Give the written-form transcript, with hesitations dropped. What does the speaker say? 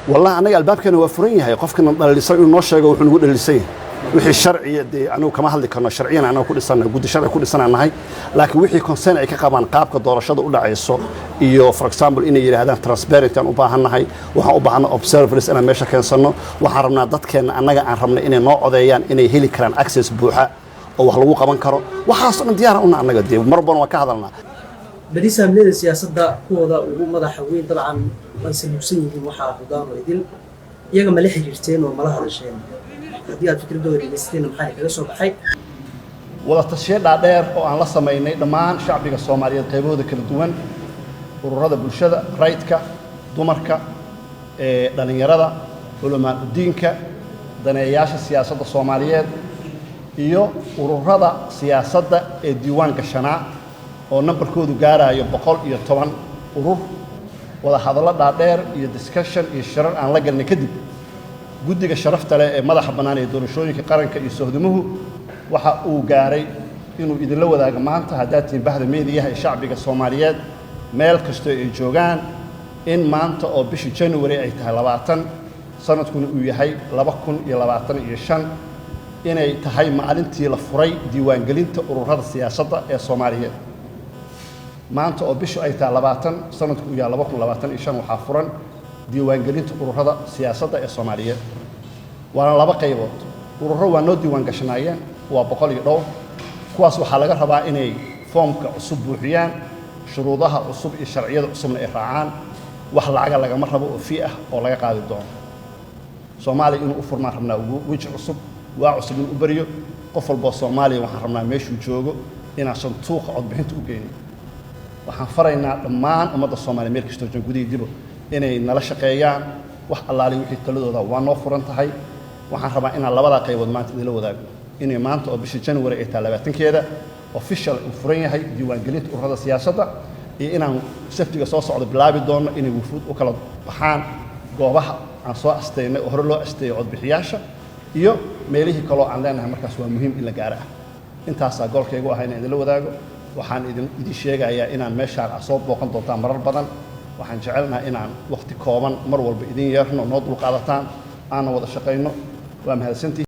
والله أنا الباب كان وفرين هاي قف كنا اللي إنه شيء وإحنا نقول اللي وحي الشرعي دي أنا كما هذا كنا شرعيا أنا كل سنة جود الشرع كل سنة أنا هاي لكن وحي كونسين أي كمان قاب كدور شد ولا عيسو إيو for example إني يري هذا transparent أنا أباهنا هاي وأباهنا observers أنا ماشى كان صنّو وحرمنا ضد كان أنا عرفنا إني نوع ذيان إني هيلي كان access بوحة أو حلوق كمان كرو وحاصل ديار أنا قدي مربنا وكهذلنا بدي سامي السياسة دا هو دا وماذا حوين طبعا منسلوسين في محا خضار ويدل يجا ملح جرتين وملها هذا الشيء هذه الفكرة دوري لستين محاي كذا صوب حي ولا تشير دعير أو عن لصة مايني دمان شعبي الصومالي قيبوه ذكر الدوان ورهذا بالشدة رايتك دمرك دنيرة علماء الدينك دنياش السياسة الصومالية iyo ururada siyaasadda ee diiwaanka shanaa oo numberkoodu gaarayo 110 urur wada hadallo dhaadheer iyo discussion iyo shirar aan la galnay kadib guddiga sharafta leh ee madaxa bannaan ee doorashooyinka qaranka iyo sohdimuhu waxa uu gaaray inuu idinla wadaago maanta hadaatiin bahda meediyaha ee shacbiga Soomaaliyeed meel kasta ay joogaan in maanta oo bishii January ay tahay 20 sanadkuna uu yahay 2025 inay tahay maalintii la furay diiwaangelinta ururada siyaasadda ee Soomaaliyeed maanta oo bishu ay tahay 20 sanadku uu yahay 2025 waxa furan diiwaangelinta ururada siyaasadda ee Soomaaliyeed waana laba qaybood ururo waa noo diiwaan gashanaayeen waa 100 kuwaas waxa laga rabaa inay foomka cusub buuxiyaan shuruudaha cusub iyo sharciyada cusubna ay raacaan wax lacaga laga ma rabo oo fee ah oo laga qaadi doono Soomaaliya inuu u furmaan rabnaa wajh cusub وعصب من أبريو قفل بالصومالي وحرمنا ماشي وجوجو إن عشان توق عض بحنت وجيني وحنفرنا لمان أمد الصومالي ميركش توجن جودي يجيبه إن نلاش قيان وح الله عليه وحيد تلو ذا ونوفر أنت هاي وحنربع إن الله بدأ قيود ما تدلو ذا إن ما أنت أو بشي جنوري إتلافين كذا official وفريني هاي ديوان قلت وهذا السياسة إن سفتي قصص على بلاد دون إن وفود وكلا بحان جوابها عن سواء استينا وهرلو استي عض بحياشة iyo meelihii kale oo aan leenahay markaas waa muhiim in la gaaro intaas goolkaygu ahayna idin la wadaago waxaan idin sheegayaa inaan meeshaan soo booqan doontaan marar badan waxaan jecelnahay inaan waqti kooban mar walba idin yeerno noo dul qaadataan aan wada shaqeyno waa mahadsantii